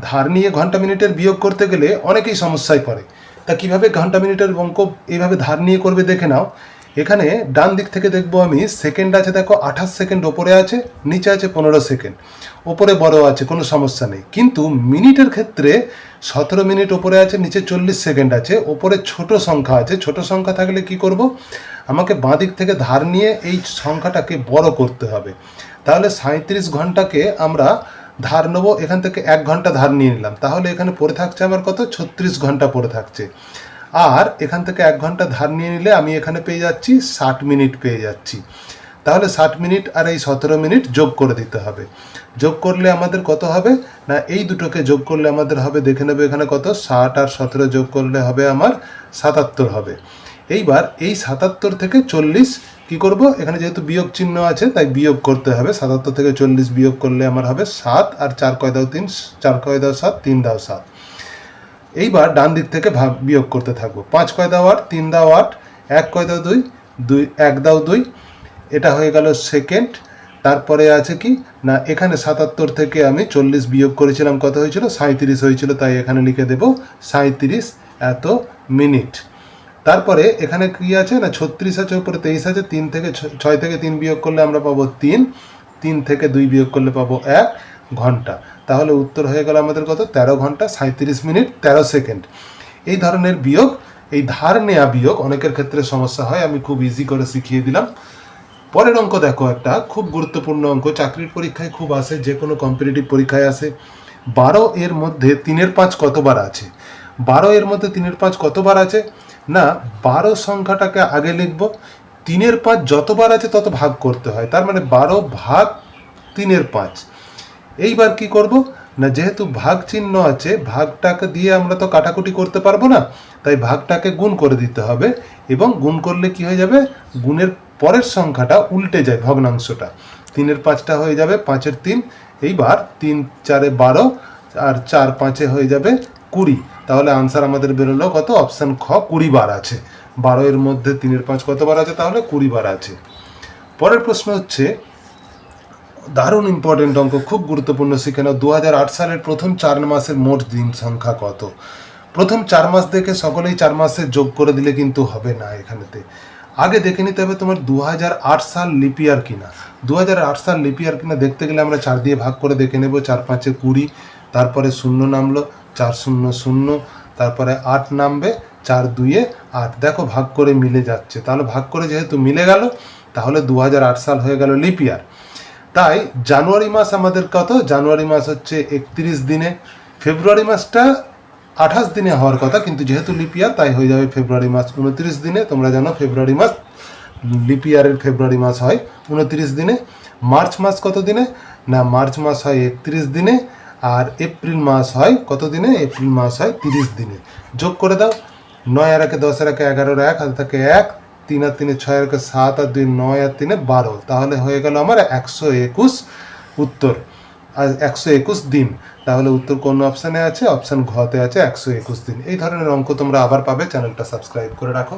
ধার নিয়ে ঘন্টা মিনিটের বিয়োগ করতে গেলে অনেকেই সমস্যায় পড়ে। তা কীভাবে ঘন্টা মিনিটের অঙ্ক এইভাবে ধার নিয়ে করবে দেখে নাও। এখানে ডান দিক থেকে দেখবো আমি সেকেন্ড আছে, দেখো 28 সেকেন্ড ওপরে আছে, নিচে আছে 15 সেকেন্ড, ওপরে বড় আছে, কোনো সমস্যা নেই। কিন্তু মিনিটের ক্ষেত্রে 17 মিনিট ওপরে আছে, নিচে 40 সেকেন্ড আছে, ওপরে ছোট সংখ্যা আছে। ছোট সংখ্যা থাকলে কি করব, আমাকে বাঁ দিক থেকে ধার নিয়ে এই সংখ্যাটাকে বড় করতে হবে। তাহলে 37 ঘন্টাকে আমরা ধার নেবো, এখান থেকে 1 ঘন্টা ধার নিয়ে নিলাম, তাহলে এখানে পড়ে থাকছে আমার কত, 36 ঘন্টা পড়ে থাকছে। আর এখান থেকে 1 ঘন্টা ধার নিয়ে নিলে আমি এখানে পেয়ে যাচ্ছি 60 মিনিট পেয়ে যাচ্ছি। তাহলে 60 মিনিট আর এই 17 মিনিট যোগ করে দিতে হবে। যোগ করলে আমাদের কত হবে না, এই দুটোকে যোগ করলে আমাদের হবে, দেখে নেবে এখানে কত, 60 আর 17 যোগ করলে হবে আমার 77 হবে। এইবার এই 77 থেকে 40 কি করব, এখানে যেহেতু বিয়োগ চিহ্ন আছে তাই বিয়োগ করতে হবে। 77 থেকে 40 বিয়োগ করলে আমার হবে 7, আর 4 কয় দাও 3, 4 কয় দাও 7, 3 দাও 7। এইবার ডান দিক থেকে ভাগ বিয়োগ করতে থাকবো। 5 কয় দাও 8, 3 দাও 8, 1 কয় দাও 2, 1 দাও 2। এটা হয়ে গেল সেকেন্ড। তারপরে আছে কি না, এখানে 77 থেকে আমি 40 বিয়োগ করেছিলাম, কত হয়েছিল, 37 হয়েছিল, তাই এখানে লিখে দেব 37 এত মিনিট। তারপরে এখানে কি আছে না, 36 আছে, উপরে 23 আছে, 3 থেকে 6 থেকে 3 বিয়োগ করলে আমরা পাবো 3, 3 থেকে 2 বিয়োগ করলে পাবো 1 ঘন্টা। তাহলে উত্তর হয়ে গেল আমাদের কত, 13 ঘন্টা 37 মিনিট 13 সেকেন্ড। এই ধরনের বিয়োগ, এই ধার নেওয়া বিয়োগ অনেকের ক্ষেত্রে সমস্যা হয়, আমি খুব ইজি করে শিখিয়ে দিলাম। পরের অঙ্ক দেখো, একটা খুব গুরুত্বপূর্ণ অঙ্ক, চাকরির পরীক্ষায় খুব আসে, যে কোনো কম্পিটিটিভ পরীক্ষায় আসে। 12 এর মধ্যে 3-এর 5 কতবার আছে? 12 এর মধ্যে 3-এর 5 কতবার আছে না, 12 সংখ্যাটাকে আগে লিখব, 3-এর 5 যতবার আছে তত ভাগ করতে হয়, তার মানে 12 ভাগ 3-এর 5। এইবার কি করব না, যেহেতু ভাগ চিহ্ন আছে, ভাগটাকে দিয়ে আমরা তো কাটাকুটি করতে পারবো না, তাই ভাগটাকে গুণ করে দিতে হবে। এবং গুণ করলে কি হয়ে যাবে, গুণের পরের সংখ্যাটা উল্টে যায়, ভগ্নাংশটা। 3-এর 5টা হয়ে যাবে 5-এর 3। এইবার 3 4-এ 12 আর 4 5-এ হয়ে যাবে 20। তাহলে আনসার আমাদের বেরোলো কত, অপশান খ 20 বার আছে। 12 এর মধ্যে 3-এর 5 কতবার আছে, তাহলে 20 বার আছে। পরের প্রশ্ন হচ্ছে দারুণ ইম্পর্টেন্ট অঙ্ক, খুব গুরুত্বপূর্ণ, শিখে নাও। 2008 সালের প্রথম 4 মাসের মোট দিন সংখ্যা কত? প্রথম 4 মাস দেখে সকলেই 4 মাসে যোগ করে দিলে কিন্তু হবে না, এখানেতে আগে দেখে নিতে হবে তোমার 2008 সাল লিপিয়ার কিনা। 2008 সাল লিপিয়ার কিনা দেখতে গেলে আমরা 4 দিয়ে ভাগ করে দেখে নেব, 4 5-এ 20, তারপরে 0 নামলো, 4 0 0, তারপরে 8 নামবে, 4 2-এ 8। দেখো ভাগ করে মিলে যাচ্ছে, তাহলে ভাগ করে যেহেতু মিলে গেল, তাহলে 2008 সাল হয়ে গেল লিপিয়ার। তাই জানুয়ারি মাস আমাদের কত, জানুয়ারি মাস হচ্ছে 31 দিনে, ফেব্রুয়ারি মাসটা 28 দিনে হওয়ার কথা, কিন্তু যেহেতু লিপিয়ার তাই হয়ে যাবে ফেব্রুয়ারি মাস 29 দিনে। তোমরা জানো ফেব্রুয়ারি মাস, লিপিয়ারের ফেব্রুয়ারি মাস হয় 29 দিনে। মার্চ মাস কত দিনে না, মার্চ মাস হয় 31 দিনে। আর এপ্রিল মাস হয় কত দিনে, এপ্রিল মাস হয় 30 দিনে। যোগ করে দাও, 9 আর 1 10 আর 1 11 আর 1 হাতে থাকে 1, 3 আর 3 6 আর 1 7 আর 2 9 আর 3 12। তাহলে হয়ে গেল আমার 121 উত্তর, আর 121 দিন। তাহলে উত্তর কোন অপশানে আছে, অপশান ঘতে আছে 121 দিন। এই ধরনের অঙ্ক তোমরা আবার পাবে, চ্যানেলটা সাবস্ক্রাইব করে রাখো।